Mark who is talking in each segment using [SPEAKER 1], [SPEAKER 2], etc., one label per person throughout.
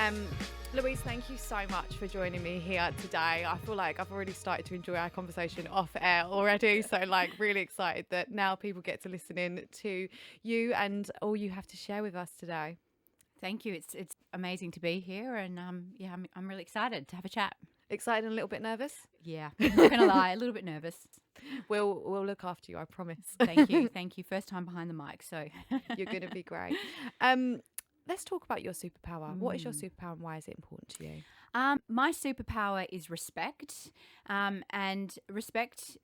[SPEAKER 1] Um, Louise, thank you so much for joining me here today. I feel like I've already started to enjoy our conversation off air already. So really excited that now people get to listen in to you and all you have to share with us today.
[SPEAKER 2] Thank you. It's amazing to be here, and I'm really excited to have a chat.
[SPEAKER 1] Excited and a little bit nervous?
[SPEAKER 2] Yeah, I'm not gonna lie, a little bit nervous.
[SPEAKER 1] We'll look after you, I promise.
[SPEAKER 2] Thank you. First time behind the mic, so
[SPEAKER 1] You're going to be great. Let's talk about your superpower. What is your superpower and why is it important to you?
[SPEAKER 2] My superpower is respect, and respect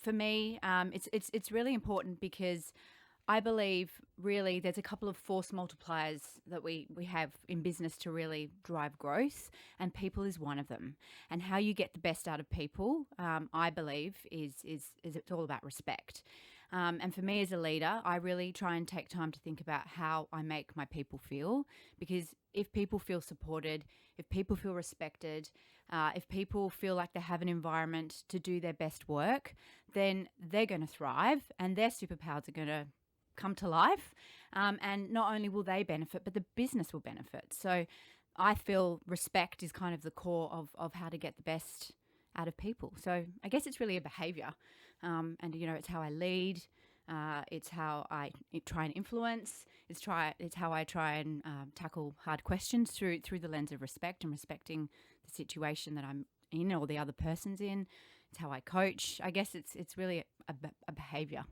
[SPEAKER 2] for me, it's really important because I believe really there's a couple of force multipliers that we have in business to really drive growth, and people is one of them. And how you get the best out of people, I believe, is it's all about respect. And for me as a leader, I really try and take time to think about how I make my people feel, because if people feel supported, if people feel respected, if people feel like they have an environment to do their best work, then they're going to thrive and their superpowers are going to come to life, and not only will they benefit, but the business will benefit. So I feel respect is kind of the core of how to get the best out of people. So I guess it's really a behaviour, and it's how I lead, it's how I try and influence, it's how I try and tackle hard questions through the lens of respect and respecting the situation that I'm in or the other person's in. It's how I coach. I guess it's really a behaviour.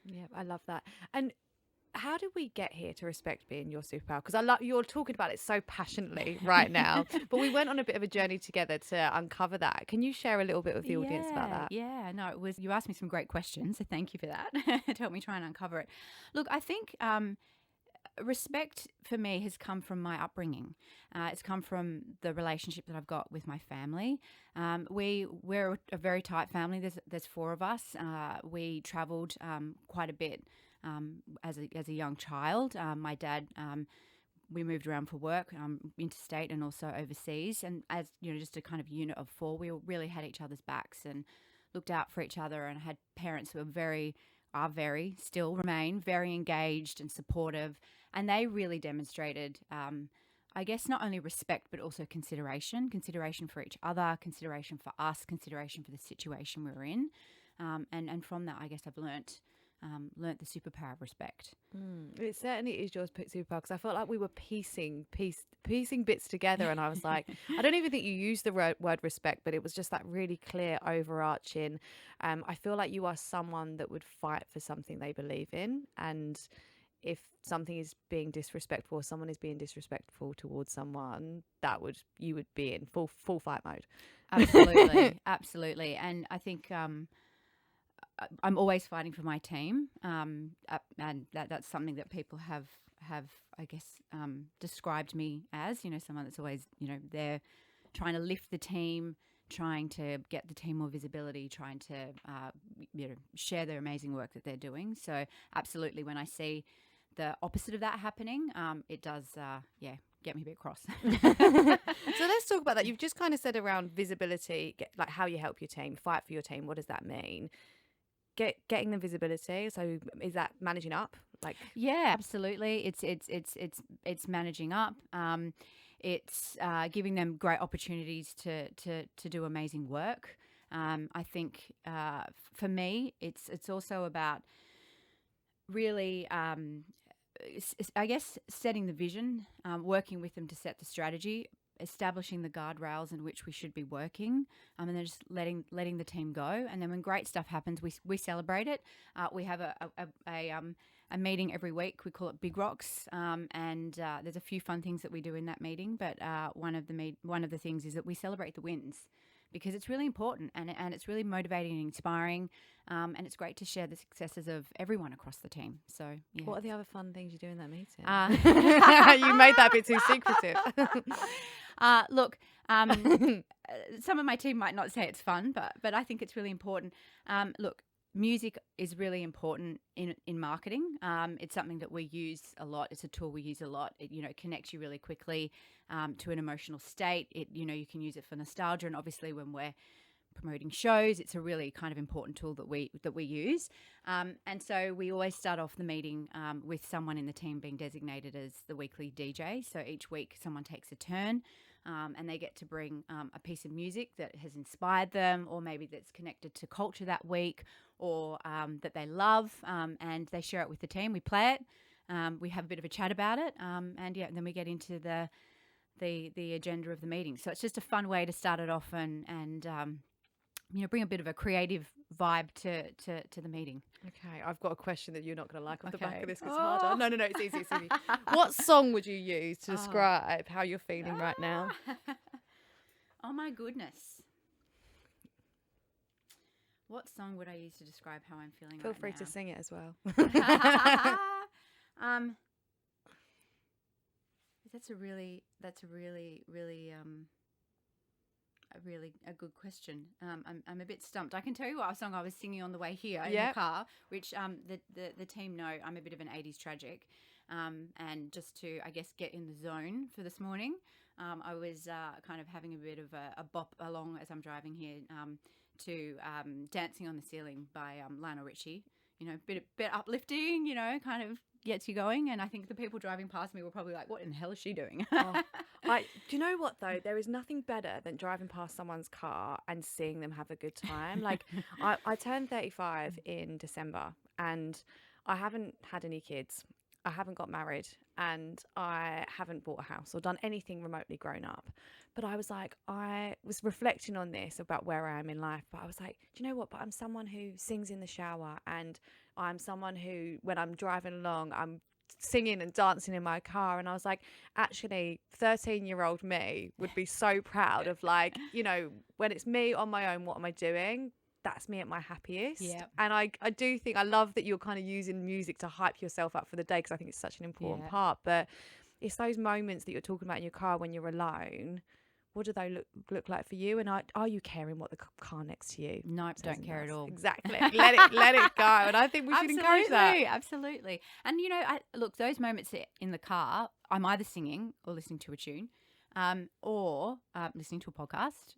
[SPEAKER 1] Yeah, I love that. And how did we get here to respect being your superpower? Because I love you're talking about it so passionately right now. But we went on a bit of a journey together to uncover that. Can you share a little bit with the audience about that?
[SPEAKER 2] Yeah, no, it was. You asked me some great questions, so thank you for that. It helped me try and uncover it. Look, I think respect for me has come from my upbringing. It's come from the relationship that I've got with my family. We're a very tight family. There's four of us. We travelled quite a bit as a young child. My dad, we moved around for work, interstate and also overseas. And as just a kind of unit of four, we really had each other's backs and looked out for each other, and had parents who still remain very engaged and supportive. And they really demonstrated, I guess, not only respect, but also consideration for each other, consideration for us, consideration for the situation we were in. And from that, I guess I've learnt the superpower of respect.
[SPEAKER 1] It certainly is your superpower, because I felt like we were piecing bits together, and I was like, I don't even think you used the word respect, but it was just that really clear overarching. I feel like you are someone that would fight for something they believe in, and if something is being disrespectful, or someone is being disrespectful towards someone, you would be in full fight mode.
[SPEAKER 2] Absolutely. And I think I'm always fighting for my team, and that's something that people have I guess described me as, someone that's always they're trying to lift the team, trying to get the team more visibility, trying to share their amazing work that they're doing. So absolutely, when I see the opposite of that happening, it does get me a bit cross.
[SPEAKER 1] So let's talk about that. You've just kind of said around visibility, like how you help your team, fight for your team. What does that mean? Getting the visibility. So is that managing up?
[SPEAKER 2] Yeah, absolutely. It's managing up. It's giving them great opportunities to do amazing work. I think for me, it's also about really, I guess, setting the vision, working with them to set the strategy, establishing the guardrails in which we should be working, and then just letting the team go. And then when great stuff happens, we celebrate it. We have a meeting every week. We call it Big Rocks, and there's a few fun things that we do in that meeting. But one of the things is that we celebrate the wins, because it's really important, and it's really motivating and inspiring, and it's great to share the successes of everyone across the team. So, yeah.
[SPEAKER 1] What are the other fun things you do in that meeting? You made that a bit too secretive.
[SPEAKER 2] Look, some of my team might not say it's fun, but I think it's really important. Look, music is really important in marketing. It's something that we use a lot. It's a tool we use a lot. It connects you really quickly to an emotional state. You can use it for nostalgia, and obviously when we're promoting shows. It's a really kind of important tool that we use. And so we always start off the meeting with someone in the team being designated as the weekly DJ. So each week someone takes a turn. And they get to bring a piece of music that has inspired them, or maybe that's connected to culture that week, or that they love, and they share it with the team. We play it, we have a bit of a chat about it, and then we get into the agenda of the meeting. So it's just a fun way to start it off and bring a bit of a creative vibe to the meeting.
[SPEAKER 1] Okay, I've got a question that you're not going to like off the back of this. It's
[SPEAKER 2] Oh.
[SPEAKER 1] harder. No, it's easy. It's easy. What song would you use to describe how you're feeling right now?
[SPEAKER 2] Oh my goodness. What song would I use to describe how I'm feeling
[SPEAKER 1] Feel
[SPEAKER 2] right
[SPEAKER 1] free
[SPEAKER 2] now?
[SPEAKER 1] to sing it as well.
[SPEAKER 2] That's a really a good question. I'm a bit stumped. I can tell you what song I was singing on the way here in the car, which the team know I'm a bit of an 80s tragic. And just to, I guess, get in the zone for this morning, I was kind of having a bit of a bop along as I'm driving here to Dancing on the Ceiling by Lionel Richie. Bit uplifting, kind of gets you going. And I think the people driving past me were probably like, what in the hell is she doing?
[SPEAKER 1] Do you know what, though? There is nothing better than driving past someone's car and seeing them have a good time. Like, I turned 35 in December, and I haven't had any kids. I haven't got married, and I haven't bought a house or done anything remotely grown up. But I was reflecting on this about where I am in life. But I was like, do you know what? But I'm someone who sings in the shower, and I'm someone who, when I'm driving along, I'm singing and dancing in my car. And I was like, actually, 13-year-old me would be so proud of, like, when it's me on my own, what am I doing? That's me at my happiest.
[SPEAKER 2] Yeah.
[SPEAKER 1] And I do think, I love that you're kind of using music to hype yourself up for the day, because I think it's such an important part. But it's those moments that you're talking about in your car when you're alone. What do they look like for you? And are you caring what the car next to you?
[SPEAKER 2] Nope, don't care at all.
[SPEAKER 1] Exactly. Let it go. And I think we should encourage that.
[SPEAKER 2] Absolutely. And look, those moments in the car, I'm either singing or listening to a tune, or listening to a podcast.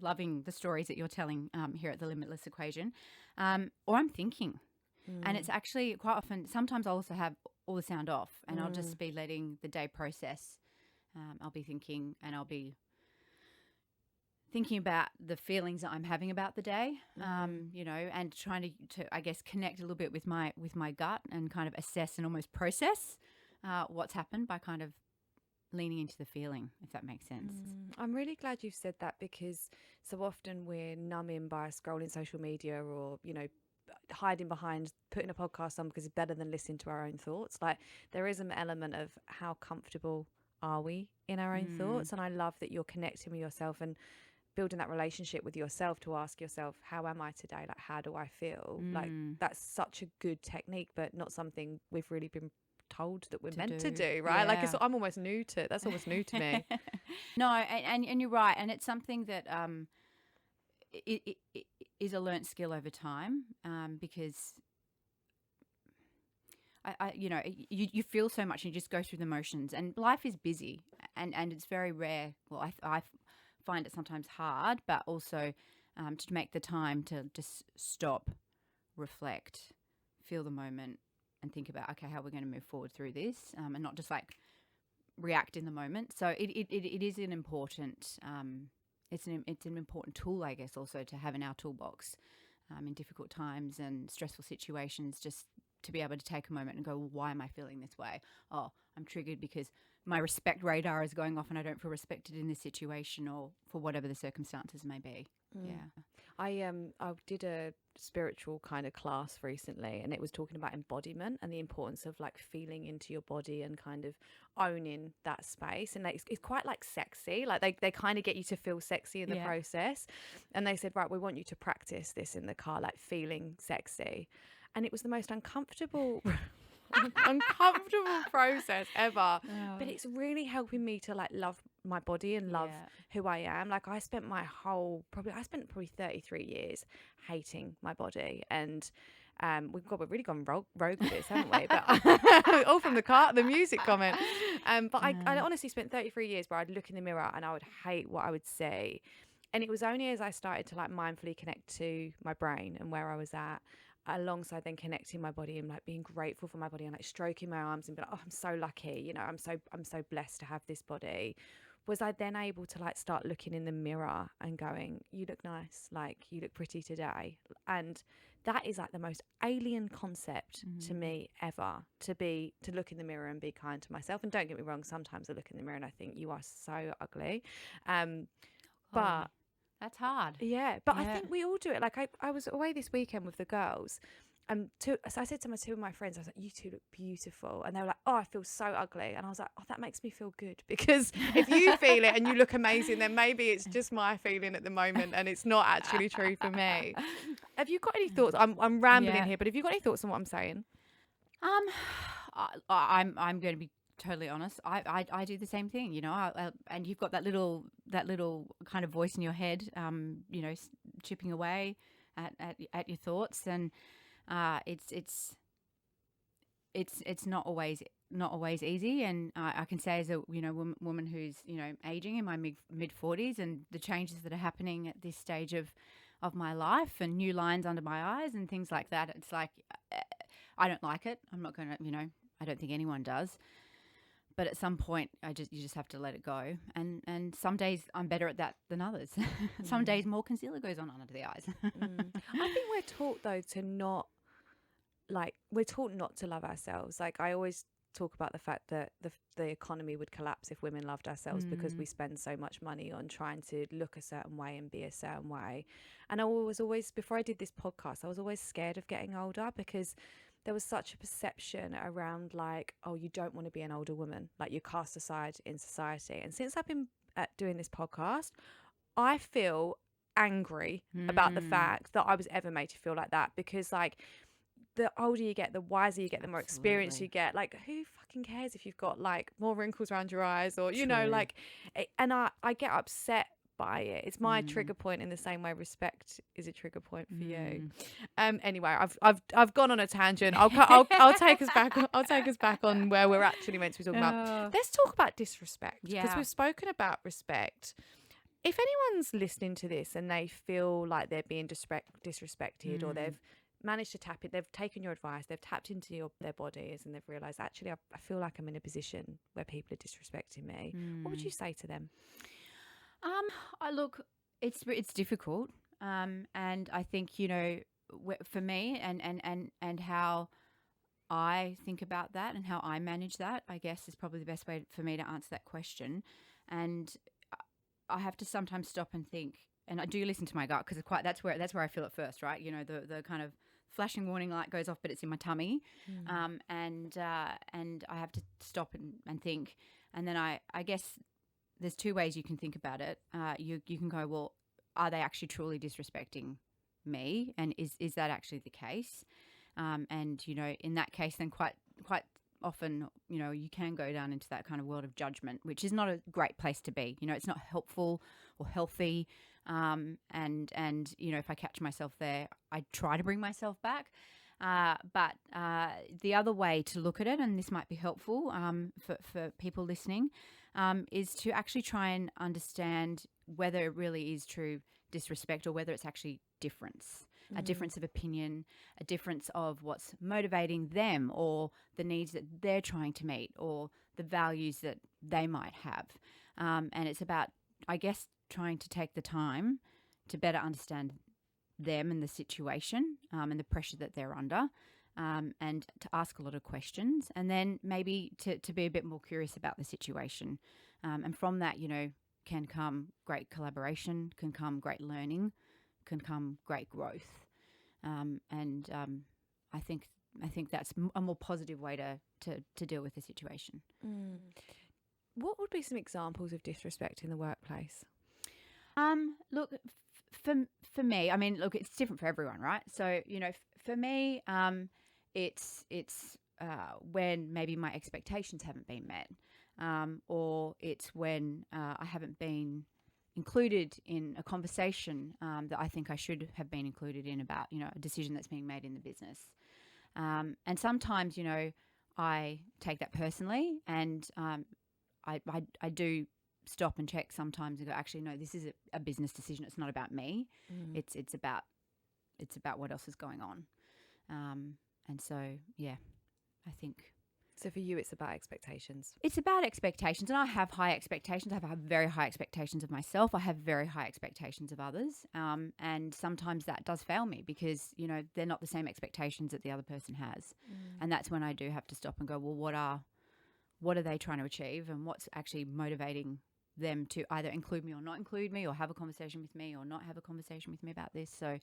[SPEAKER 2] Loving the stories that you're telling here at the Limitless Equation, or I'm thinking. And it's actually quite often, sometimes I'll also have all the sound off, and I'll just be letting the day process. I'll be thinking, and I'll be thinking about the feelings that I'm having about the day, and trying to I guess connect a little bit with my gut and kind of assess and almost process what's happened by kind of leaning into the feeling, if that makes sense.
[SPEAKER 1] I'm really glad you've said that, because so often we're numbing by scrolling social media, or hiding behind putting a podcast on because it's better than listening to our own thoughts. Like, there is an element of how comfortable are we in our own thoughts, and I love that you're connecting with yourself and building that relationship with yourself to ask yourself, how am I today? Like, how do I feel? Like, that's such a good technique, but not something we've really been told that we're meant to do, right? Like, I'm almost new to that's almost new to me.
[SPEAKER 2] No, and you're right, and it's something that it is a learnt skill over time, because you feel so much and you just go through the motions, and life is busy, and it's very rare. Well, I find it sometimes hard, but also to make the time to just stop, reflect, feel the moment, and think about, okay, how we're going to move forward through this, and not just like react in the moment. So it is an important it's an important tool, I guess, also to have in our toolbox in difficult times and stressful situations, just to be able to take a moment and go, well, why am I feeling this way? Oh, I'm triggered because my respect radar is going off and I don't feel respected in this situation, or for whatever the circumstances may be. Yeah.
[SPEAKER 1] I did a spiritual kind of class recently, and it was talking about embodiment and the importance of like feeling into your body and kind of owning that space. And it's quite like sexy, like they kind of get you to feel sexy in the process. And they said, right, we want you to practice this in the car, like feeling sexy. And it was the most uncomfortable process ever, but it's really helping me to like love my body and love who I am. Like, I spent probably 33 years hating my body, and we've really gone rogue with this, haven't we? But all from the music comment. But I honestly spent 33 years where I'd look in the mirror and I would hate what I would see. And it was only as I started to like mindfully connect to my brain and where I was at, alongside then connecting my body and like being grateful for my body and like stroking my arms and be like, oh, I'm so lucky, you know, I'm so blessed to have this body. Was I then able to like start looking in the mirror and going, you look nice, like you look pretty today. And that is like the most alien concept to me ever, to look in the mirror and be kind to myself. And don't get me wrong, sometimes I look in the mirror and I think you are so ugly. But
[SPEAKER 2] that's hard.
[SPEAKER 1] yeah, but I
[SPEAKER 2] Yeah.
[SPEAKER 1] think we all do it. Like I was away this weekend with the girls. So I said to two of my friends, I was like, you two look beautiful. And they were like, oh, I feel so ugly. And I was like, oh, that makes me feel good, because if you feel it and you look amazing, then maybe it's just my feeling at the moment and it's not actually true for me. Have you got any thoughts? I'm rambling
[SPEAKER 2] Yeah.
[SPEAKER 1] here, but have you got any thoughts on what I'm saying?
[SPEAKER 2] I'm going to be totally honest. I do the same thing, you know. And you've got that little kind of voice in your head, you know, chipping away at your thoughts, and it's not always easy. And I can say, as a, you know, woman who's, you know, aging in my mid 40s, and the changes that are happening at this stage of my life, and new lines under my eyes and things like that. It's like, I don't like it. I'm not going to, you know, I don't think anyone does. But at some point, you just have to let it go. And some days I'm better at that than others. Some days more concealer goes on under the eyes.
[SPEAKER 1] I think we're taught though to not, like, we're taught not to love ourselves. Like, I always talk about the fact that the economy would collapse if women loved ourselves, because we spend so much money on trying to look a certain way and be a certain way. And I was always, before I did this podcast, I was always scared of getting older, because there was such a perception around like, oh, you don't want to be an older woman, like you're cast aside in society. And since I've been doing this podcast, I feel angry about the fact that I was ever made to feel like that, because like, the older you get, the wiser you get, the more experience you get. Like, who fucking cares if you've got like more wrinkles around your eyes, or, you know, like, and I get upset by it. It's my trigger point, in the same way respect is a trigger point for you. Anyway, I've gone on a tangent. I'll take us back. I'll take us back on where we're actually meant to be talking about. Let's talk about disrespect, because we've spoken about respect. If anyone's listening to this and they feel like they're being disrespected, or they've managed to tap it, they've taken your advice, they've tapped into their bodies, and they've realized, actually, I feel like I'm in a position where people are disrespecting me, what would you say to them?
[SPEAKER 2] Look, it's difficult, and I think, you know, for me, and how I think about that and how I manage that, I guess, is probably the best way for me to answer that question. And I have to sometimes stop and think, and I do listen to my gut, because that's where I feel it first, right? You know, the kind of flashing warning light goes off, but it's in my tummy, and I have to stop and think, and then I guess there's two ways you can think about it. You can go, well, are they actually truly disrespecting me, and is that actually the case? And, you know, in that case, then quite often, you know, you can go down into that kind of world of judgment, which is not a great place to be. You know, it's not helpful or healthy. And you know, if I catch myself there, I try to bring myself back. But the other way to look at it, and this might be helpful for people listening, is to actually try and understand whether it really is true disrespect, or whether it's actually difference. A difference of opinion, a difference of what's motivating them, or the needs that they're trying to meet, or the values that they might have. And it's about, I guess, trying to take the time to better understand them and the situation, and the pressure that they're under, and to ask a lot of questions, and then maybe to be a bit more curious about the situation. And from that, you know, can come great collaboration, can come great learning, can come great growth. I think that's a more positive way to deal with the situation.
[SPEAKER 1] What would be some examples of disrespect in the workplace?
[SPEAKER 2] Look, for me, I mean, look, it's different for everyone, right? So, you know, for me, it's when maybe my expectations haven't been met, or it's when I haven't been included in a conversation that I think I should have been included in, about, you know, a decision that's being made in the business. And sometimes, you know, I take that personally, and I do stop and check sometimes and go, actually, no, this is a business decision. It's not about me. It's about what else is going on. And so, yeah, I think.
[SPEAKER 1] So for you, it's about expectations.
[SPEAKER 2] It's about expectations, and I have high expectations. I have very high expectations of myself. I have very high expectations of others, and sometimes that does fail me because, you know, they're not the same expectations that the other person has, and that's when I do have to stop and go, well, what are they trying to achieve, and what's actually motivating them to either include me or not include me, or have a conversation with me or not have a conversation with me about this. So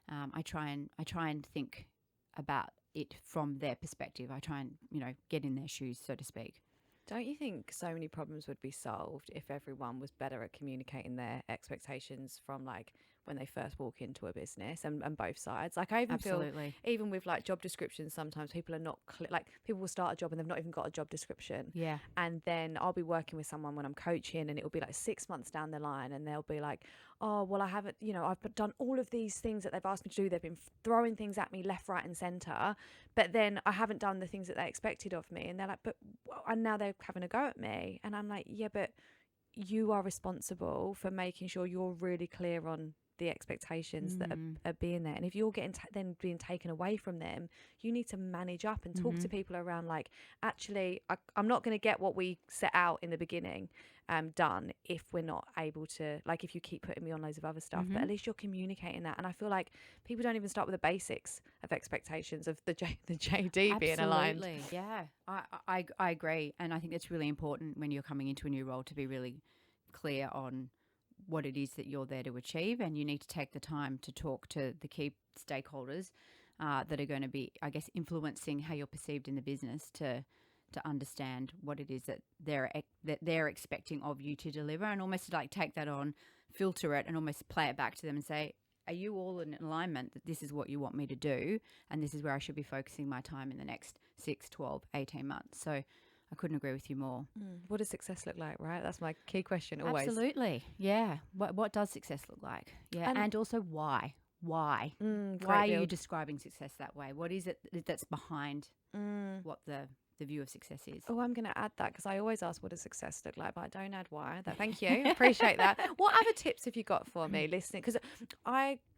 [SPEAKER 2] I try and think about it from their perspective. I try and, you know, get in their shoes, so to speak.
[SPEAKER 1] Don't you think so many problems would be solved if everyone was better at communicating their expectations from like when they first walk into a business and both sides? Like I even feel, even with like job descriptions, sometimes people are not like people will start a job and they've not even got a job description.
[SPEAKER 2] Yeah.
[SPEAKER 1] And then I'll be working with someone when I'm coaching and it will be like 6 months down the line and they'll be like, oh, well, I haven't, you know, I've done all of these things that they've asked me to do. They've been throwing things at me left, right and centre. But then I haven't done the things that they expected of me. And they're like, but, and now they're having a go at me. And I'm like, yeah, but you are responsible for making sure you're really clear on the expectations that are being there. And if you're getting then being taken away from them, you need to manage up and talk to people around like, actually, I'm not going to get what we set out in the beginning done if we're not able to, like if you keep putting me on loads of other stuff, but at least you're communicating that. And I feel like people don't even start with the basics of expectations of the JD being aligned.
[SPEAKER 2] Yeah, I agree. And I think it's really important when you're coming into a new role to be really clear on what it is that you're there to achieve, and you need to take the time to talk to the key stakeholders that are going to be, I guess, influencing how you're perceived in the business to understand what it is that they're expecting of you to deliver, and almost like take that on, filter it, and almost play it back to them and say, are you all in alignment that this is what you want me to do, and this is where I should be focusing my time in the next 6, 12, 18 months. So I couldn't agree with you more.
[SPEAKER 1] What does success look like, right? That's my key question always.
[SPEAKER 2] Absolutely. Yeah. What does success look like? Yeah. And also why? Why? Why are you describing success that way? What is it that's behind what the view of success is?
[SPEAKER 1] Oh, I'm going to add that because I always ask what does success look like, but I don't add why. Thank you. Appreciate that. What other tips have you got for me listening? Because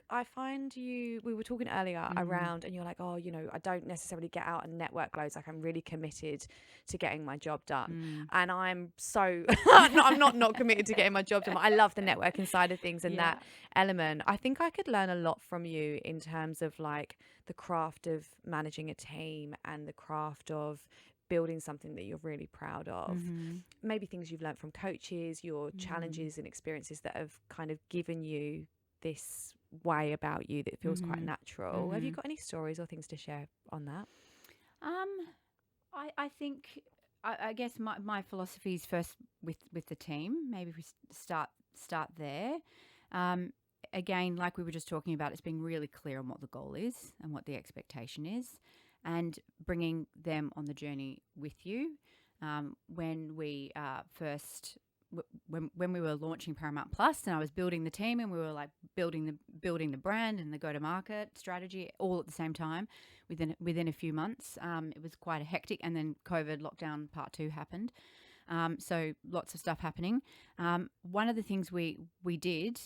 [SPEAKER 1] I find we were talking earlier around, and you're like, oh, you know, I don't necessarily get out and network loads. Like I'm really committed to getting my job done. And I'm so, I'm not committed to getting my job done. I love the networking side of things and that element. I think I could learn a lot from you in terms of like the craft of managing a team and the craft of building something that you're really proud of. Maybe things you've learned from coaches, your challenges and experiences that have kind of given you this way about you that feels quite natural. Have you got any stories or things to share on that?
[SPEAKER 2] I think I guess my philosophy is first with the team. Maybe we start there. Again, like we were just talking about, it's being really clear on what the goal is and what the expectation is, and bringing them on the journey with you. When we when we were launching Paramount Plus, and I was building the team, and we were like building the brand and the go-to-market strategy all at the same time within a few months. It was quite a hectic, and then COVID lockdown part 2 happened. So lots of stuff happening. One of the things we did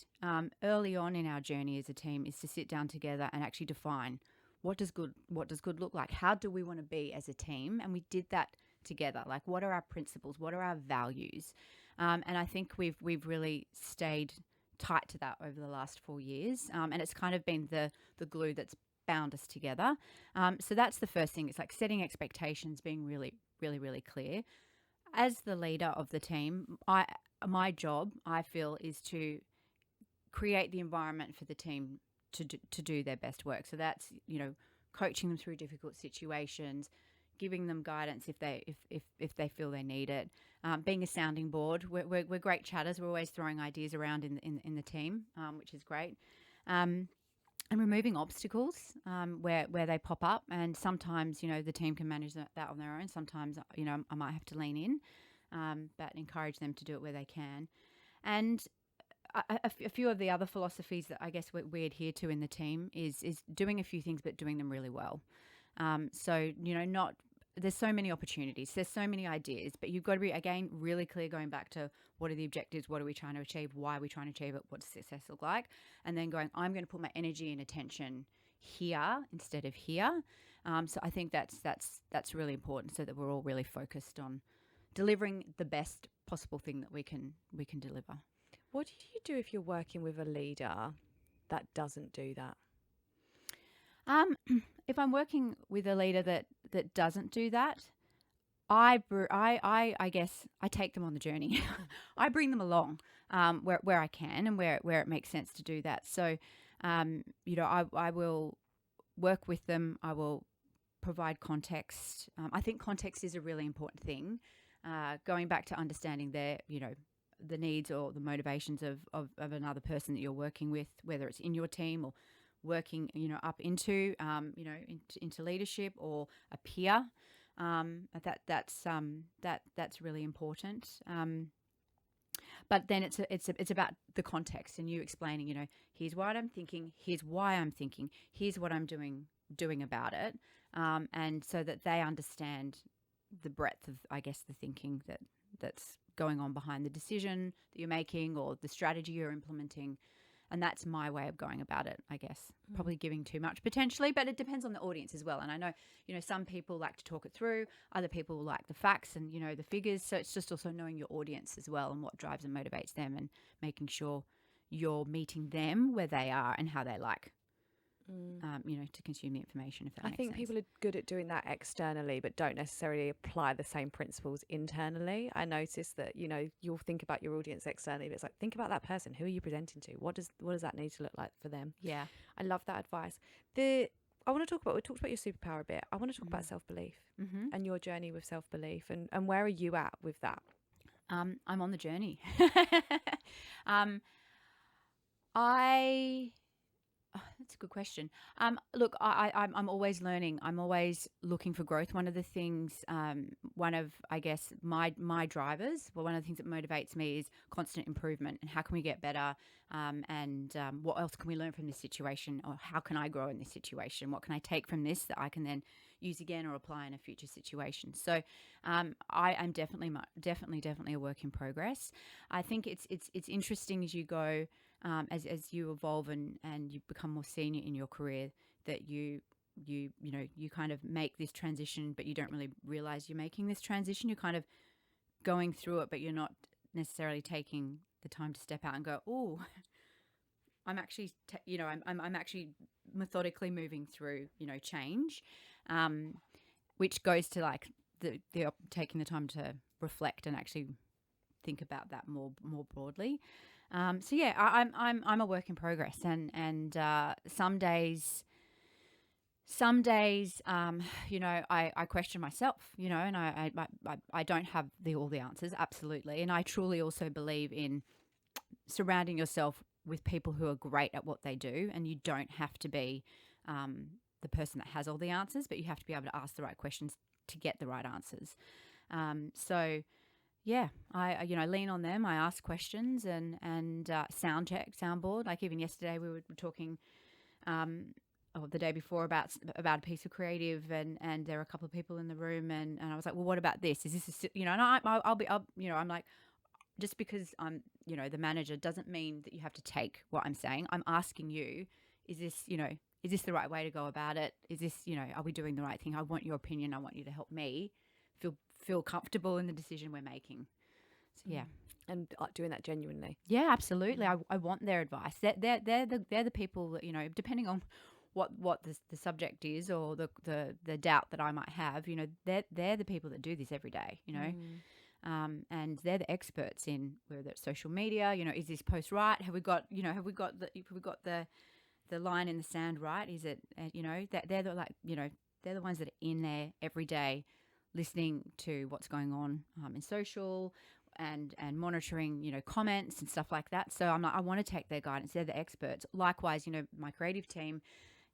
[SPEAKER 2] early on in our journey as a team is to sit down together and actually define what does good look like? How do we want to be as a team? And we did that together. Like, what are our principles? What are our values? And I think we've really stayed tight to that over the last 4 years. And it's kind of been the glue that's bound us together. So that's the first thing. It's like setting expectations, being really, really, really clear. As the leader of the team, my job, I feel, is to create the environment for the team to do their best work. So that's, you know, coaching them through difficult situations, giving them guidance if they feel they need it, being a sounding board. We're great chatters. We're always throwing ideas around in the team, which is great. And removing obstacles where they pop up. And sometimes, you know, the team can manage that on their own. Sometimes, you know, I might have to lean in, but encourage them to do it where they can. And a few of the other philosophies that I guess we adhere to in the team is doing a few things, but doing them really well. So, you know, not there's so many opportunities, there's so many ideas, but you've got to be, again, really clear, going back to what are the objectives, what are we trying to achieve, why are we trying to achieve it, what does success look like, and then going, I'm going to put my energy and attention here instead of here. So I think that's really important, so that we're all really focused on delivering the best possible thing that we can deliver.
[SPEAKER 1] What do you do if you're working with a leader that doesn't do that?
[SPEAKER 2] If I'm working with a leader that doesn't do that, I guess I take them on the journey. I bring them along where I can and where it makes sense to do that. So, I will work with them. I will provide context. I think context is a really important thing. Going back to understanding the needs or the motivations of another person that you're working with, whether it's in your team or working, up into, into leadership or a peer. That's really important. But then it's about the context and you explaining, here's what I'm thinking, here's why I'm thinking, here's what I'm doing about it. And so that they understand the breadth of, I guess, the thinking that's going on behind the decision that you're making or the strategy you're implementing. And that's my way of going about it, I guess. Probably giving too much potentially, but it depends on the audience as well. And I know, some people like to talk it through, other people like the facts and, the figures. So it's just also knowing your audience as well and what drives and motivates them and making sure you're meeting them where they are and how they like, to consume the information, if that makes sense.
[SPEAKER 1] I think people are good at doing that externally, but don't necessarily apply the same principles internally. I notice that, you'll think about your audience externally, but it's like, think about that person. Who are you presenting to? What does that need to look like for them?
[SPEAKER 2] Yeah.
[SPEAKER 1] I love that advice. We talked about your superpower a bit. I want to talk about self-belief and your journey with self-belief and where are you at with that?
[SPEAKER 2] I'm on the journey. That's a good question. Look, I'm always learning. I'm always looking for growth. One of the things, one of, I guess, my drivers, one of the things that motivates me is constant improvement and how can we get better, and what else can we learn from this situation, or how can I grow in this situation? What can I take from this that I can then use again or apply in a future situation? So I am definitely a work in progress. I think it's interesting as you go. As you evolve and you become more senior in your career, that you kind of make this transition, but you don't really realize you're making this transition. You're kind of going through it, but you're not necessarily taking the time to step out and go, oh, I'm actually, I'm actually methodically moving through, change, which goes to like the taking the time to reflect and actually think about that more broadly. So yeah, I'm a work in progress, and some days, I question myself, and I don't have all the answers, absolutely, and I truly also believe in surrounding yourself with people who are great at what they do, and you don't have to be the person that has all the answers, but you have to be able to ask the right questions to get the right answers. So. Yeah, I lean on them. I ask questions and sound check, soundboard. Like even yesterday, we were talking, or the day before about a piece of creative, and there were a couple of people in the room, and I was like, well, what about this? Is this and I'm like, just because I'm the manager doesn't mean that you have to take what I'm saying. I'm asking you, is this the right way to go about it? Is this are we doing the right thing? I want your opinion. I want you to help me feel comfortable in the decision we're making. So yeah,
[SPEAKER 1] and doing that genuinely.
[SPEAKER 2] Yeah, absolutely. I want their advice. They're the people that depending on what the subject is or the doubt that I might have. They're the people that do this every day. And they're the experts in whether it's social media. Is this post right? Have we got the line in the sand right? Is it they're the ones that are in there every day, listening to what's going on in social and monitoring, comments and stuff like that. So I'm like, I want to take their guidance. They're the experts. Likewise, my creative team,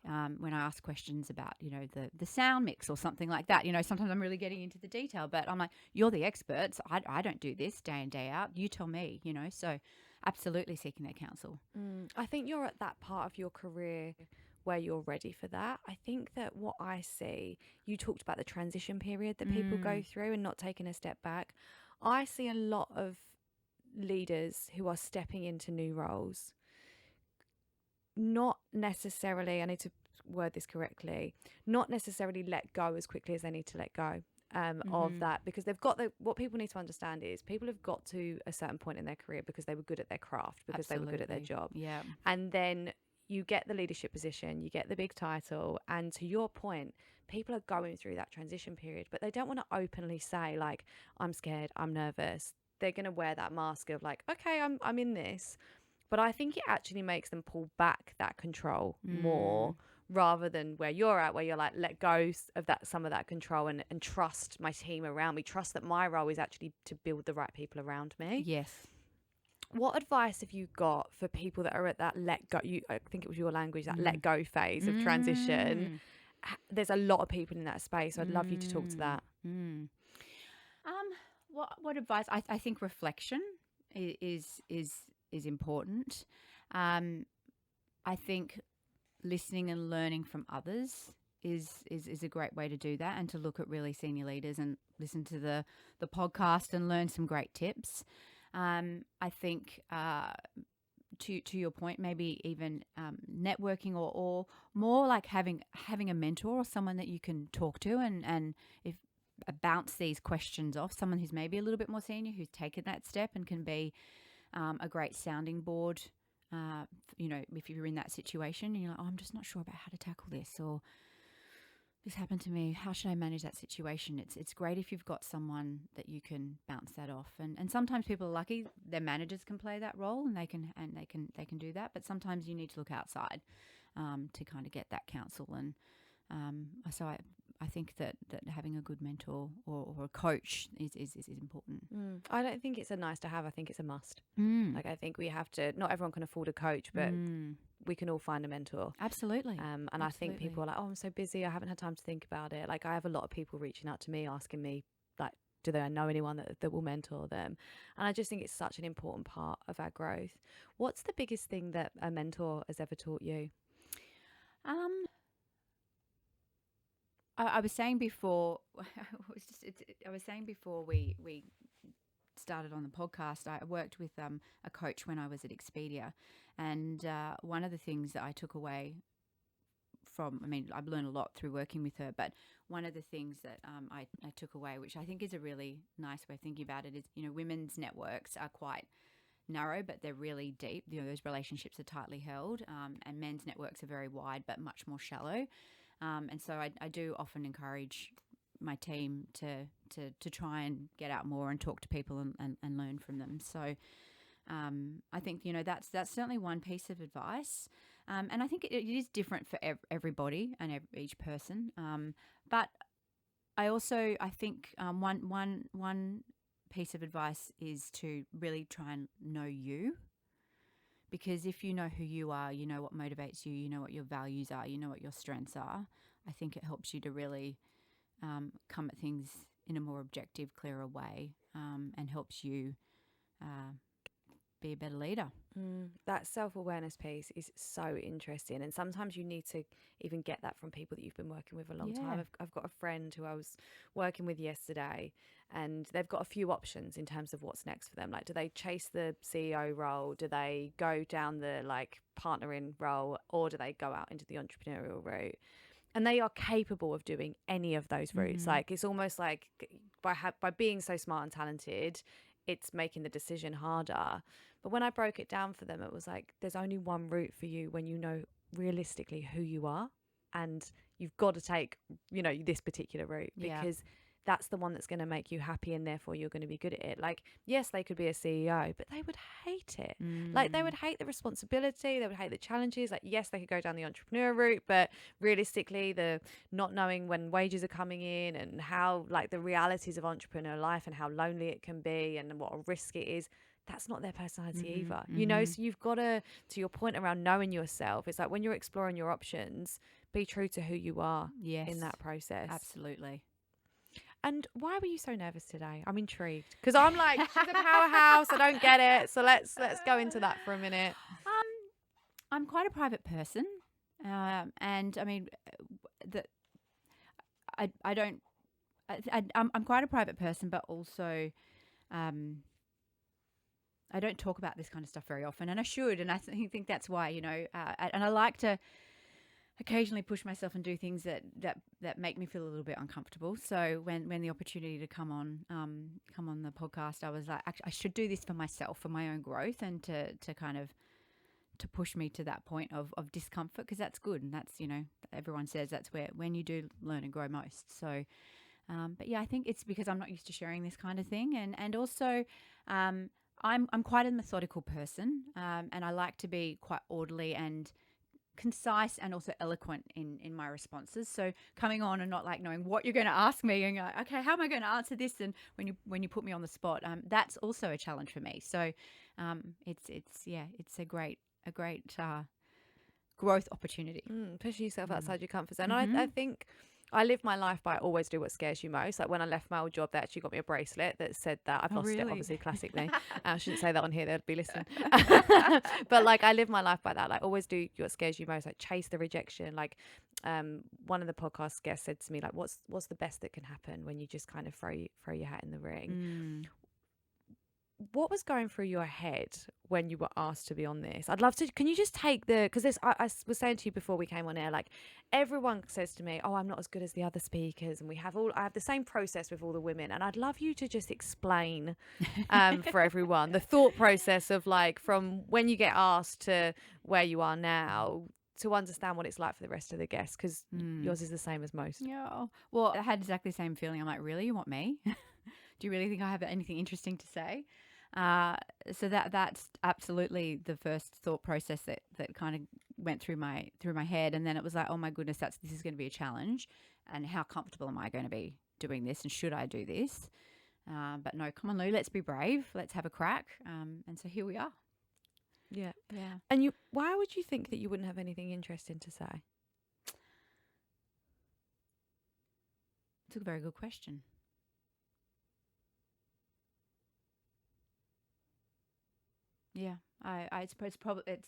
[SPEAKER 2] when I ask questions about, the sound mix or something like that, sometimes I'm really getting into the detail, but I'm like, you're the experts. I don't do this day in, day out. You tell me, so absolutely seeking their counsel.
[SPEAKER 1] I think you're at that part of your career where you're ready for that. I think that what I see, you talked about the transition period that people go through and not taking a step back. I see a lot of leaders who are stepping into new roles, not necessarily, I need to word this correctly, not necessarily let go as quickly as they need to let go of that, because they've got what people need to understand is people have got to a certain point in their career because they were good at their craft, because they were good at their job.
[SPEAKER 2] Yeah.
[SPEAKER 1] And then you get the leadership position, you get the big title, and to your point, people are going through that transition period, but they don't want to openly say like, I'm scared, I'm nervous. They're going to wear that mask of like, okay, I'm in this. But I think it actually makes them pull back that control more, rather than where you're at, where you're like, let go of that, some of that control, and trust my team around me, trust that my role is actually to build the right people around me.
[SPEAKER 2] Yes.
[SPEAKER 1] What advice have you got for people that are at that let go, I think it was your language, that let go phase of transition? There's a lot of people in that space, so I'd love you to talk to that.
[SPEAKER 2] What advice? I think reflection is important. I think listening and learning from others is a great way to do that, and to look at really senior leaders and listen to the podcast and learn some great tips. I think to your point, maybe even networking or more like having a mentor or someone that you can talk to and if bounce these questions off, someone who's maybe a little bit more senior, who's taken that step and can be a great sounding board. If you're in that situation and you're like, oh, I'm just not sure about how to tackle this, or this happened to me, how should I manage that situation? It's great if you've got someone that you can bounce that off. And sometimes people are lucky, their managers can play that role and they can do that. But sometimes you need to look outside to kind of get that counsel. And so I think that having a good mentor or a coach is important.
[SPEAKER 1] I don't think it's a nice to have. I think it's a must. Like, I think we have to, not everyone can afford a coach, but we can all find a mentor.
[SPEAKER 2] Absolutely.
[SPEAKER 1] And I think people are like, oh, I'm so busy, I haven't had time to think about it. Like, I have a lot of people reaching out to me asking me, like, do they know anyone that will mentor them? And I just think it's such an important part of our growth. What's the biggest thing that a mentor has ever taught you?
[SPEAKER 2] I was saying before, I was saying before we started on the podcast, I worked with a coach when I was at Expedia, and one of the things that I took away from, I've learned a lot through working with her, but one of the things that I took away, which I think is a really nice way of thinking about it, is, women's networks are quite narrow, but they're really deep. Those relationships are tightly held, and men's networks are very wide, but much more shallow. And so I do often encourage my team to try and get out more and talk to people and learn from them. So I think, that's certainly one piece of advice. And I think it is different for everybody and each person. But I think one piece of advice is to really try and know you. Because if you know who you are, you know what motivates you, you know what your values are, you know what your strengths are, I think it helps you to really come at things in a more objective, clearer way, and helps you be a better leader.
[SPEAKER 1] That self-awareness piece is so interesting, and sometimes you need to even get that from people that you've been working with a long time. I've got a friend who I was working with yesterday, and they've got a few options in terms of what's next for them. Like, do they chase the CEO role? Do they go down the partnering role, or do they go out into the entrepreneurial route? And they are capable of doing any of those routes. Like, it's almost like by being so smart and talented, it's making the decision harder. But when I broke it down for them, it was like, there's only one route for you when you know realistically who you are, and you've got to take, this particular route, because that's the one that's going to make you happy, and therefore you're going to be good at it. Like, yes, they could be a CEO, but they would hate it. Like, they would hate the responsibility, they would hate the challenges. Like, yes, they could go down the entrepreneur route, but realistically, the not knowing when wages are coming in, and how, the realities of entrepreneur life and how lonely it can be and what a risk it is, that's not their personality either. So you've got to your point around knowing yourself, it's like when you're exploring your options, be true to who you are in that process.
[SPEAKER 2] Absolutely.
[SPEAKER 1] And why were you so nervous today? I'm intrigued, because I'm like, she's a powerhouse. I don't get it. So let's go into that for a minute.
[SPEAKER 2] I'm quite a private person, And I mean, the I don't. I'm quite a private person, but also I don't talk about this kind of stuff very often, and I should. And I think that's why, and I like to occasionally push myself and do things that make me feel a little bit uncomfortable. So when the opportunity to come on the podcast, I was like, actually, I should do this for myself, for my own growth, and to kind of to push me to that point of discomfort, because that's good, and that's, everyone says that's when you do learn and grow most. So. But yeah, I think it's because I'm not used to sharing this kind of thing, and also I'm quite a methodical person, and I like to be quite orderly and concise and also eloquent in my responses. So coming on and not like knowing what you're going to ask me and go, okay, how am I going to answer this? And when you put me on the spot, that's also a challenge for me. So it's a great growth opportunity.
[SPEAKER 1] Pushing yourself outside your comfort zone. I think I live my life by always do what scares you most. Like when I left my old job, they actually got me a bracelet that said that. I've lost it, obviously, classically. I shouldn't say that on here, they'd be listening. But like I live my life by that. Like always do what scares you most. Like chase the rejection. Like one of the podcast guests said to me, like, what's the best that can happen when you just kind of throw your hat in the ring? What was going through your head when you were asked to be on this? I'd love to, can you just take because this, I was saying to you before we came on air, like everyone says to me, oh, I'm not as good as the other speakers. And I have the same process with all the women. And I'd love you to just explain for everyone the thought process of like from when you get asked to where you are now, to understand what it's like for the rest of the guests, because yours is the same as most.
[SPEAKER 2] Yeah. Well, I had exactly the same feeling. I'm like, really? You want me? Do you really think I have anything interesting to say? So that's absolutely the first thought process that kind of went through my head. And then it was like, oh my goodness, this is going to be a challenge. And how comfortable am I going to be doing this? And should I do this? But no, come on, Lou, let's be brave. Let's have a crack. And so here we are.
[SPEAKER 1] Yeah. Yeah. And why would you think that you wouldn't have anything interesting to say?
[SPEAKER 2] It's a very good question. Yeah, I suppose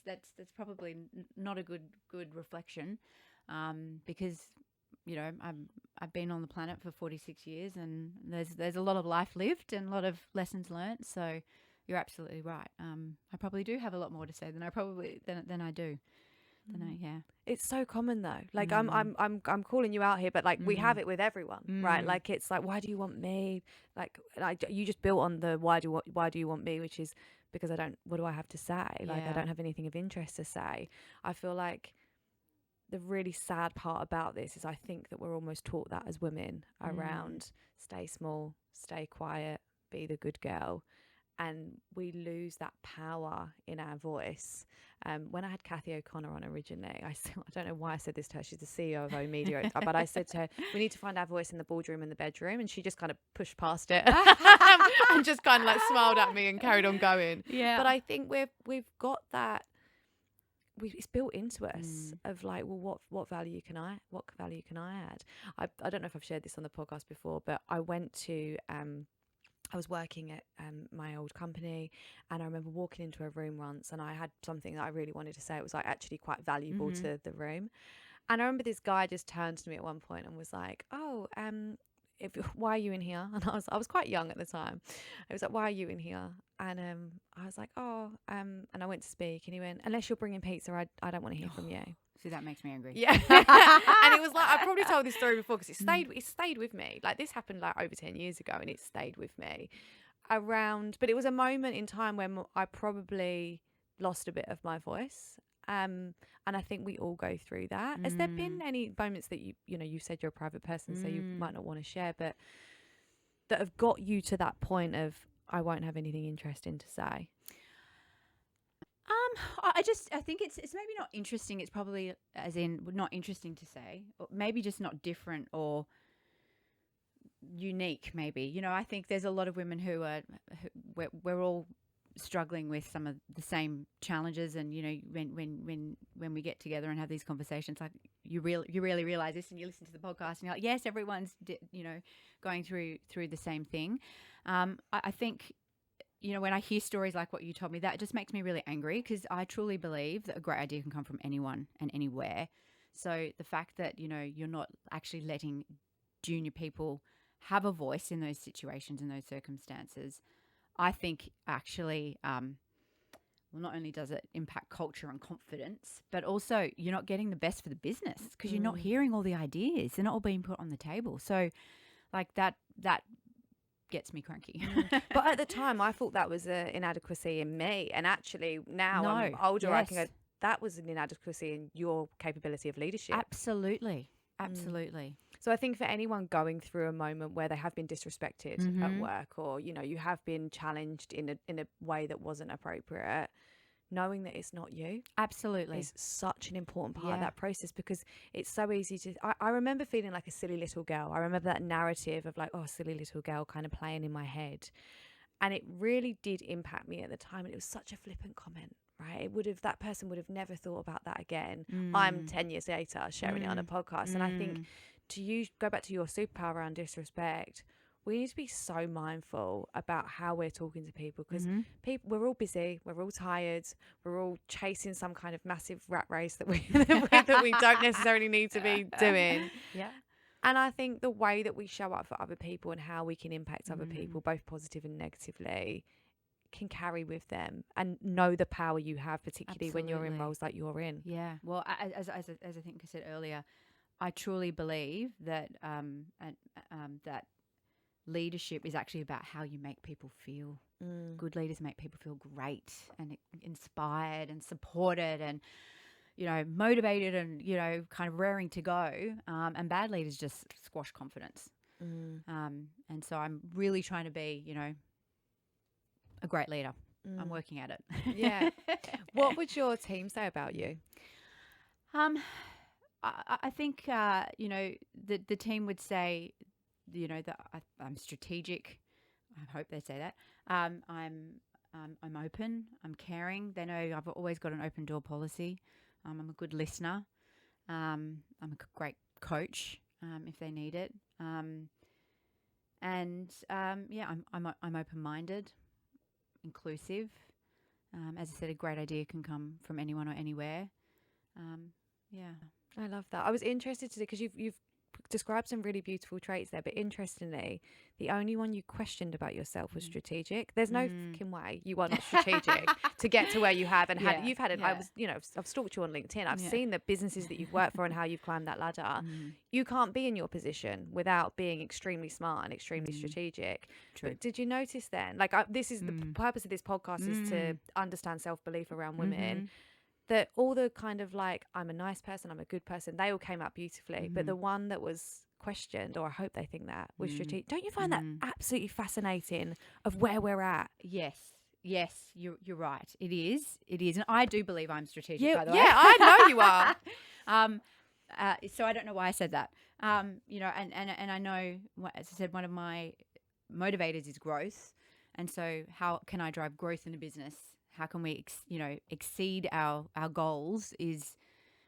[SPEAKER 2] that's probably not a good reflection, because I've been on the planet for 46 years, and there's a lot of life lived and a lot of lessons learnt. So you're absolutely right. I probably do have a lot more to say than I do. Yeah.
[SPEAKER 1] It's so common though. Like I'm calling you out here, but like we have it with everyone, right? Like it's like, why do you want me? Like you just built on the why do you want me, which is because what do I have to say? Like I don't have anything of interest to say. I feel like the really sad part about this is I think that we're almost taught that as women around stay small, stay quiet, be the good girl. And we lose that power in our voice. When I had Kathy O'Connor on originally, I don't know why I said this to her. She's the CEO of O Media, but I said to her, we need to find our voice in the boardroom and the bedroom. And she just kind of pushed past it and just kind of like smiled at me and carried on going. Yeah. But I think we've got that. It's built into us of like, well, what value can I add? I don't know if I've shared this on the podcast before, but I went to I was working at my old company, and I remember walking into a room once, and I had something that I really wanted to say. It was like actually quite valuable to the room. And I remember this guy just turned to me at one point and was like, oh, why are you in here? And I was quite young at the time. I was like, why are you in here? And I was like, and I went to speak, and he went, unless you're bringing pizza, I don't want to hear from you.
[SPEAKER 2] See, that makes me angry.
[SPEAKER 1] Yeah. And it was like, I probably told this story before because it stayed with me. Like this happened like over 10 years ago, and it stayed with me but it was a moment in time when I probably lost a bit of my voice. And I think we all go through that. Has there been any moments that you said you're a private person, so you might not want to share, but that have got you to that point of, I won't have anything interesting to say?
[SPEAKER 2] I think it's maybe not interesting. It's probably as in not interesting to say, or maybe just not different or unique. Maybe, I think there's a lot of women who we're all struggling with some of the same challenges, and when we get together and have these conversations, like you really realize this, and you listen to the podcast and you're like, yes, everyone's going through the same thing. I think when I hear stories like what you told me, that just makes me really angry, because I truly believe that a great idea can come from anyone and anywhere. So the fact that, you're not actually letting junior people have a voice in those situations, in those circumstances, I think actually, well, not only does it impact culture and confidence, but also you're not getting the best for the business because you're not hearing all the ideas. They're not all being put on the table. So like that gets me cranky.
[SPEAKER 1] But at the time, I thought that was an inadequacy in me. And actually, now I'm older, I can go, that was an inadequacy in your capability of leadership.
[SPEAKER 2] Absolutely.
[SPEAKER 1] So I think for anyone going through a moment where they have been disrespected at work, or, you have been challenged in a way that wasn't appropriate, knowing that it's not you.
[SPEAKER 2] Absolutely.
[SPEAKER 1] Is such an important part of that process, because it's so easy to, I remember feeling like a silly little girl. I remember that narrative of like, oh, silly little girl kind of playing in my head. And it really did impact me at the time. And it was such a flippant comment, right? That person would have never thought about that again. I'm 10 years later sharing it on a podcast. And I think go back to your superpower around disrespect, we need to be so mindful about how we're talking to people, because we're all busy, we're all tired, we're all chasing some kind of massive rat race that we that we don't necessarily need to be doing.
[SPEAKER 2] Yeah.
[SPEAKER 1] And I think the way that we show up for other people and how we can impact other people, both positive and negatively, can carry with them, and know the power you have, particularly when you're in roles like you're in.
[SPEAKER 2] Yeah. Well, as I think I said earlier, I truly believe that that leadership is actually about how you make people feel. Good leaders make people feel great and inspired and supported and, motivated and, kind of raring to go. And bad leaders just squash confidence. And so I'm really trying to be, a great leader. I'm working at it.
[SPEAKER 1] Yeah. What would your team say about you?
[SPEAKER 2] I think, the team would say, that I'm strategic. I hope they say that. I'm open. I'm caring. They know I've always got an open door policy. I'm a good listener. I'm a great coach if they need it. I'm open-minded, inclusive. As I said, a great idea can come from anyone or anywhere.
[SPEAKER 1] I love that. I was interested to, because you've described some really beautiful traits there, but interestingly, the only one you questioned about yourself was strategic. There's no fucking way you are not strategic to get to where you have and you've had it. I was, I've stalked you on LinkedIn. I've seen the businesses that you've worked for and how you've climbed that ladder. You can't be in your position without being extremely smart and extremely strategic.
[SPEAKER 2] True.
[SPEAKER 1] But did you notice then, like this is the purpose of this podcast is to understand self-belief around women. That all the kind of like, I'm a nice person, I'm a good person, they all came out beautifully. But the one that was questioned, or I hope they think that, was strategic. Don't you find that absolutely fascinating of where we're at?
[SPEAKER 2] Yes, you're right. It is, and I do believe I'm strategic. By the way,
[SPEAKER 1] yeah, I know you are.
[SPEAKER 2] So I don't know why I said that. And I know, as I said, one of my motivators is growth, and so how can I drive growth in a business? How can we, exceed our goals is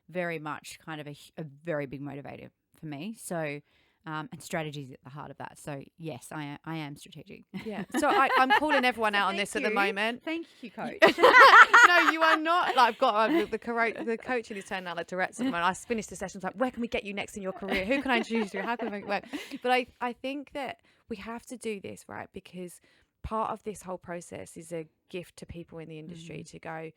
[SPEAKER 2] very much kind of a very big motivator for me. So, and strategy is at the heart of that. So, yes, I am strategic.
[SPEAKER 1] Yeah. So I'm calling everyone out on this at the moment.
[SPEAKER 2] Thank you, coach.
[SPEAKER 1] No, you are not. Like, I've got the coach in his turn now, like director. When I finished the sessions, like, where can we get you next in your career? Who can I introduce you? How can we make it work? But I think that we have to do this, right? Because part of this whole process is a gift to people in the industry to go,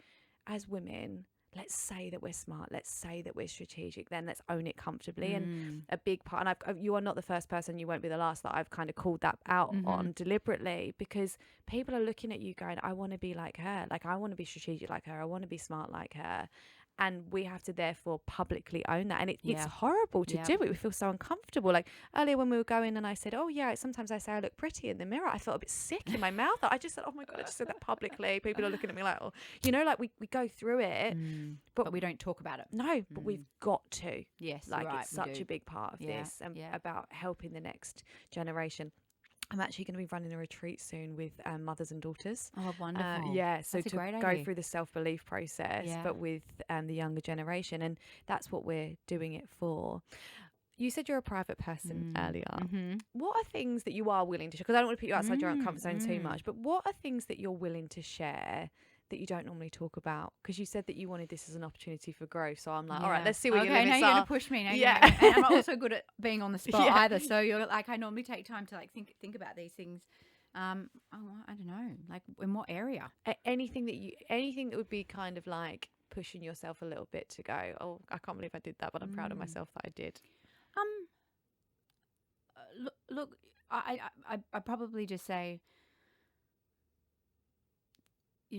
[SPEAKER 1] as women, let's say that we're smart, let's say that we're strategic, then let's own it comfortably. And a big part, and you are not the first person, you won't be the last, that I've kind of called that out on deliberately, because people are looking at you going, I want to be like her, like I want to be strategic like her, I want to be smart like her. And we have to therefore publicly own that. And it's horrible to do it. We feel so uncomfortable. Like earlier when we were going and I said, oh yeah, sometimes I say I look pretty in the mirror, I felt a bit sick in my mouth. I just said, oh my God, I just said that publicly. People are looking at me like, oh, like we go through it.
[SPEAKER 2] But we don't talk about it.
[SPEAKER 1] No, but we've got to.
[SPEAKER 2] Yes,
[SPEAKER 1] like
[SPEAKER 2] right,
[SPEAKER 1] it's such a big part of this and about helping the next generation. I'm actually going to be running a retreat soon with mothers and daughters.
[SPEAKER 2] Oh, wonderful.
[SPEAKER 1] So that's to go through the self-belief process, but with the younger generation. And that's what we're doing it for. You said you're a private person earlier. What are things that you are willing to share? Because I don't want to put you outside your own comfort zone too much, but what are things that you're willing to share that you don't normally talk about? Because you said that you wanted this as an opportunity for growth. So I'm like, all
[SPEAKER 2] Yeah.
[SPEAKER 1] right, let's see what your
[SPEAKER 2] Okay, now
[SPEAKER 1] limits
[SPEAKER 2] you're
[SPEAKER 1] are.
[SPEAKER 2] gonna push me. Now
[SPEAKER 1] Yeah.
[SPEAKER 2] and I'm not also good at being on the spot
[SPEAKER 1] Yeah.
[SPEAKER 2] either. So you're like, I normally take time to like think about these things. I don't know, like in what area?
[SPEAKER 1] Anything that would be kind of like pushing yourself a little bit to go, oh, I can't believe I did that, but I'm proud of myself that I did.
[SPEAKER 2] Look, I probably just say,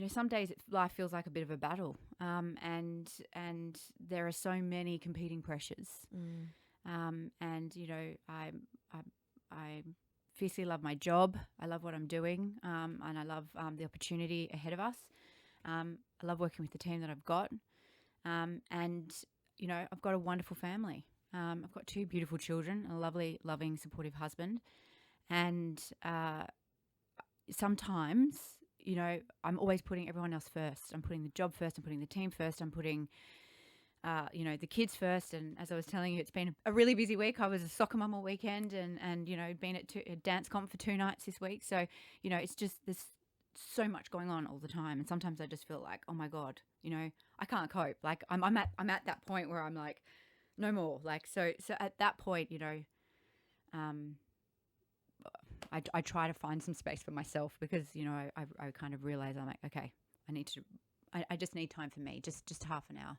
[SPEAKER 2] some days life feels like a bit of a battle, and there are so many competing pressures, and I fiercely love my job. I love what I'm doing, and I love the opportunity ahead of us. I love working with the team that I've got, and I've got a wonderful family. I've got 2 beautiful children, a lovely, loving, supportive husband, and sometimes, I'm always putting everyone else first. I'm putting the job first. I'm putting the team first. I'm putting, the kids first. And as I was telling you, it's been a really busy week. I was a soccer mum all weekend and been at a dance comp for 2 nights this week. So, it's just there's so much going on all the time. And sometimes I just feel like, oh my God, I can't cope. Like I'm at that point where I'm like, no more. Like, so at that point, I try to find some space for myself because, I kind of realize I'm like, okay, I just need time for me, just half an hour.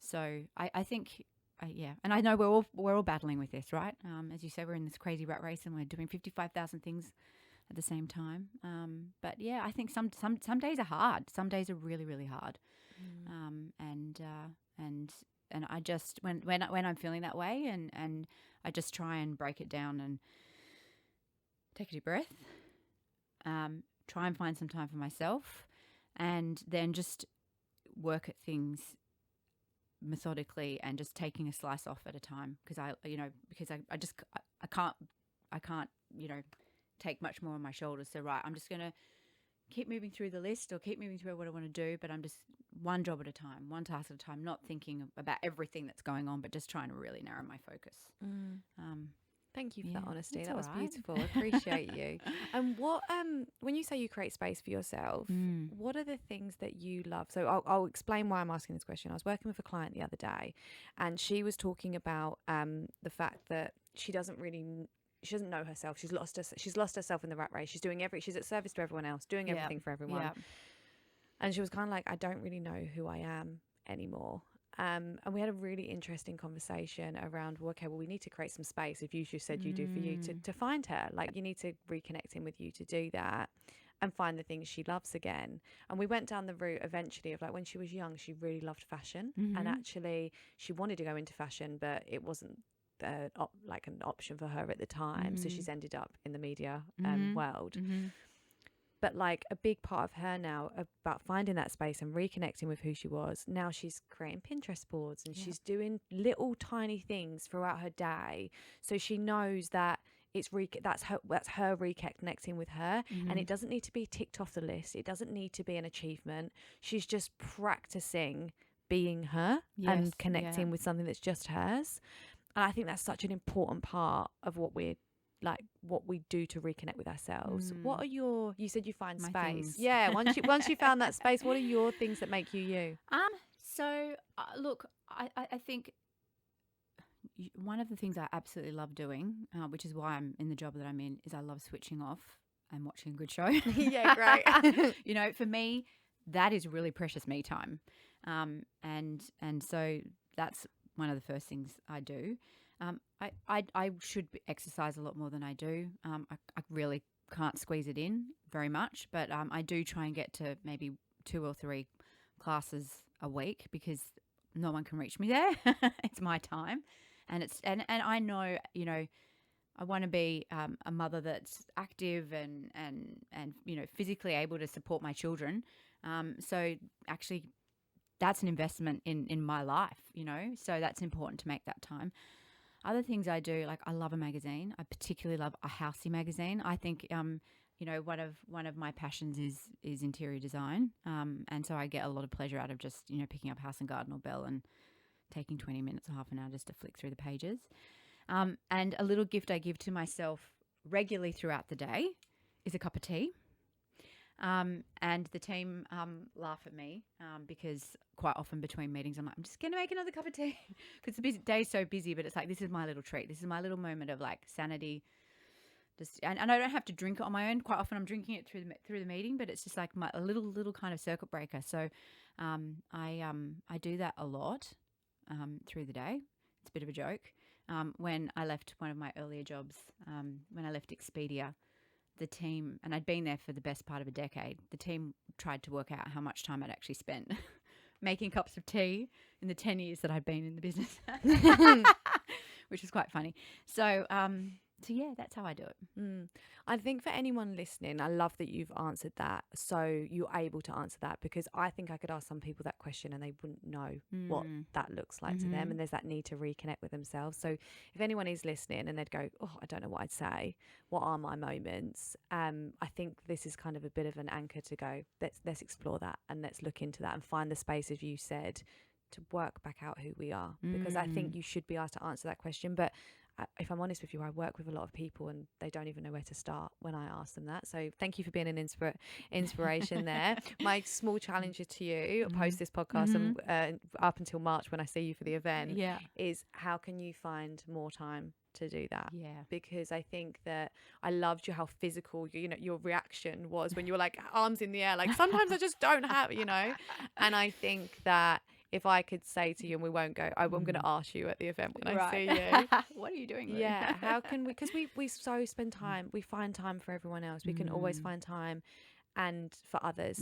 [SPEAKER 2] So I think, yeah. And I know we're all battling with this, right? As you say, we're in this crazy rat race and we're doing 55,000 things at the same time. But yeah, I think some days are hard. Some days are really, really hard. And I just, when I'm feeling that way and I just try and break it down and take a deep breath, try and find some time for myself, and then just work at things methodically and just taking a slice off at a time because I can't take much more on my shoulders. So right, I'm just gonna keep moving through the list or keep moving through what I want to do, but I'm just one job at a time, one task at a time, not thinking about everything that's going on, but just trying to really narrow my focus.
[SPEAKER 1] Thank you for that honesty. That
[SPEAKER 2] all
[SPEAKER 1] was
[SPEAKER 2] right.
[SPEAKER 1] beautiful. I appreciate you. And what when you say you create space for yourself, what are the things that you love? So I'll explain why I'm asking this question. I was working with a client the other day, and she was talking about the fact that she doesn't know herself. She's lost herself in the rat race. She's at service to everyone else, doing everything for everyone.
[SPEAKER 2] Yeah.
[SPEAKER 1] And she was kind of like, I don't really know who I am anymore. And we had a really interesting conversation around, we need to create some space, if you just said you do for you, to find her. Like, you need to reconnect in with you to do that and find the things she loves again. And we went down the route eventually of like, when she was young, she really loved fashion. And actually she wanted to go into fashion, but it wasn't like an option for her at the time. So she's ended up in the media world. But like a big part of her now about finding that space and reconnecting with who she was. Now she's creating Pinterest boards and she's doing little tiny things throughout her day. So she knows that that's her reconnecting with her. And it doesn't need to be ticked off the list. It doesn't need to be an achievement. She's just practicing being her and connecting with something that's just hers. And I think that's such an important part of what we do to reconnect with ourselves. What are you said you find
[SPEAKER 2] My
[SPEAKER 1] space.
[SPEAKER 2] things.
[SPEAKER 1] Yeah. Once you found that space, what are your things that make you you?
[SPEAKER 2] So look, I think one of the things I absolutely love doing, which is why I'm in the job that I'm in, is I love switching off and watching a good show.
[SPEAKER 1] Yeah, great.
[SPEAKER 2] For me, that is really precious me time. And so that's one of the first things I do. I should exercise a lot more than I do. I really can't squeeze it in very much, but I do try and get to maybe 2 or 3 classes a week because no one can reach me there. It's my time, and I know I want to be a mother that's active and physically able to support my children. So actually, that's an investment in my life. So that's important to make that time. Other things I do, like I love a magazine. I particularly love a housey magazine. I think, one of my passions is interior design. And so I get a lot of pleasure out of just, picking up House and Garden or Belle and taking 20 minutes or half an hour just to flick through the pages. And a little gift I give to myself regularly throughout the day is a cup of tea. And the team laugh at me because quite often between meetings I'm like, I'm just going to make another cup of tea because the day's so busy, but it's like, this is my little treat. This is my little moment of like sanity. Just, and I don't have to drink it on my own. Quite often I'm drinking it through the meeting, but it's just like a little kind of circuit breaker. So I do that a lot through the day. It's a bit of a joke. When I left one of my earlier jobs, when I left Expedia, the team, and I'd been there for the best part of a decade, the team tried to work out how much time I'd actually spent making cups of tea in the 10 years that I'd been in the business, which is quite funny. So yeah, that's how I do it.
[SPEAKER 1] I think for anyone listening, I love that you've answered that. So you're able to answer that, because I think I could ask some people that question and they wouldn't know what that looks like to them. And there's that need to reconnect with themselves. So if anyone is listening and they'd go, oh, I don't know what I'd say, what are my moments? I think this is kind of a bit of an anchor to go, let's explore that and let's look into that and find the space, as you said, to work back out who we are. Because I think you should be asked to answer that question. But if I'm honest with you, I work with a lot of people and they don't even know where to start when I ask them that. So thank you for being an inspiration there. My small challenges to you post this podcast and up until March when I see you for the event is, how can you find more time to do that? Because I think that I loved how physical your reaction was when you were like arms in the air, like sometimes I just don't have, and I think that if I could say to you, and we won't go, I'm going to ask you at the event when I see you.
[SPEAKER 2] What are you doing, Lou?
[SPEAKER 1] Yeah, how can we, because we so spend time, we find time for everyone else. We can always find time and for others.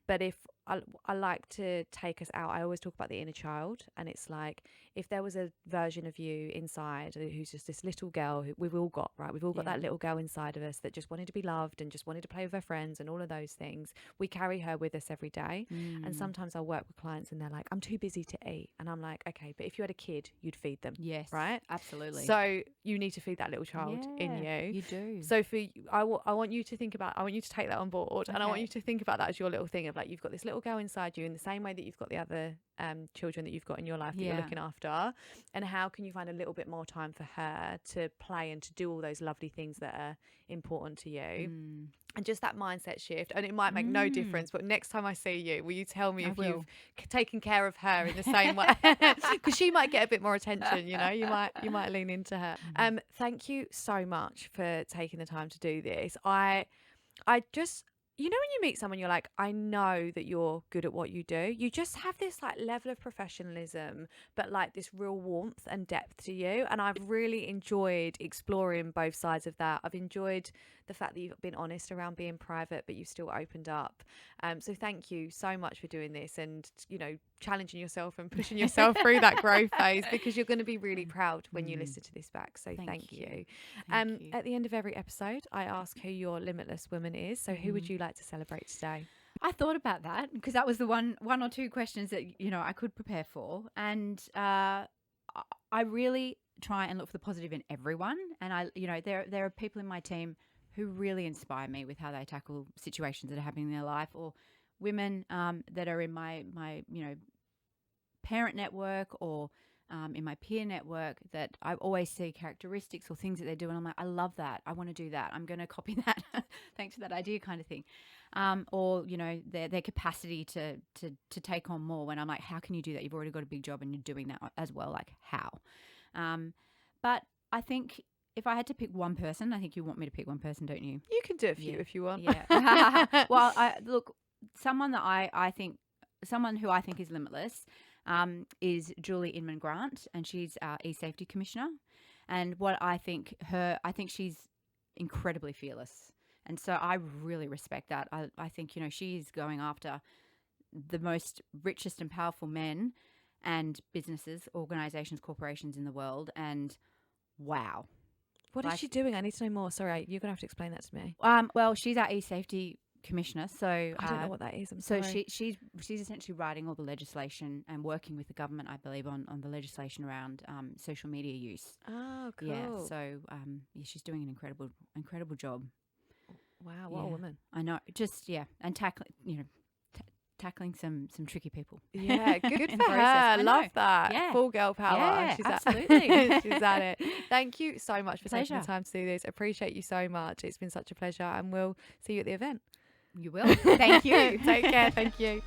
[SPEAKER 1] But if I like to take us out, I always talk about the inner child, and it's like, if there was a version of you inside who's just this little girl who we've all got, right? We've all got that little girl inside of us that just wanted to be loved and just wanted to play with her friends and all of those things. We carry her with us every day. And sometimes I'll work with clients and they're like, I'm too busy to eat. And I'm like, okay, but if you had a kid, you'd feed them.
[SPEAKER 2] Yes.
[SPEAKER 1] Right?
[SPEAKER 2] Absolutely.
[SPEAKER 1] So you need to feed that little child in you.
[SPEAKER 2] You do.
[SPEAKER 1] So I want you to think about, I want you to take that on board. And I want you to think about that as your little thing of like, you've got this little girl inside you in the same way that you've got the other children that you've got in your life that you're looking after, and how can you find a little bit more time for her to play and to do all those lovely things that are important to you. And just that mindset shift. And it might make no difference, but next time I see you, will you tell me if you've taken care of her in the same way? Because she might get a bit more attention, you might lean into her. Thank you so much for taking the time to do this. I just, when you meet someone, you're like, I know that you're good at what you do. You just have this like level of professionalism, but like this real warmth and depth to you. And I've really enjoyed exploring both sides of that. I've enjoyed the fact that you've been honest around being private, but you've still opened up. So thank you so much for doing this and, challenging yourself and pushing yourself through that growth phase, because you're going to be really proud when you listen to this back. So thank you. At the end of every episode, I ask who your limitless woman is. So who would you like to celebrate today?
[SPEAKER 2] I thought about that because that was the one or two questions that, I could prepare for. And I really try and look for the positive in everyone. And there are people in my team who really inspire me with how they tackle situations that are happening in their life, or women that are in my parent network or in my peer network that I always see characteristics or things that they do, and I'm like, I love that. I want to do that. I'm going to copy that. Thanks for that idea, kind of thing. Or their capacity to take on more. When I'm like, how can you do that? You've already got a big job and you're doing that as well. Like how? But I think if I had to pick one person, I think you want me to pick one person, don't you?
[SPEAKER 1] You can do a few if you want.
[SPEAKER 2] Yeah. Well, someone who I think is limitless is Julie Inman Grant, and she's our e-safety commissioner. And what I think she's incredibly fearless. And so I really respect that. I think, she's going after the most richest and powerful men and businesses, organizations, corporations in the world. And wow.
[SPEAKER 1] What is she doing? I need to know more. Sorry, you're going to have to explain that to me.
[SPEAKER 2] Well, she's our e-safety commissioner. So
[SPEAKER 1] I don't know what that is. I'm sorry.
[SPEAKER 2] So she's essentially writing all the legislation and working with the government, I believe, on the legislation around social media use.
[SPEAKER 1] Oh, cool.
[SPEAKER 2] Yeah. So she's doing an incredible job.
[SPEAKER 1] Wow, what a woman.
[SPEAKER 2] I know. Just and tackling some tricky people.
[SPEAKER 1] Yeah, good for her. I love that. Yeah. Full girl power.
[SPEAKER 2] Yeah, absolutely.
[SPEAKER 1] She's at it. Thank you so much for taking the time to do this. Appreciate you so much. It's been such a pleasure, and we'll see you at the event.
[SPEAKER 2] You will. Thank you.
[SPEAKER 1] Take care. Thank you.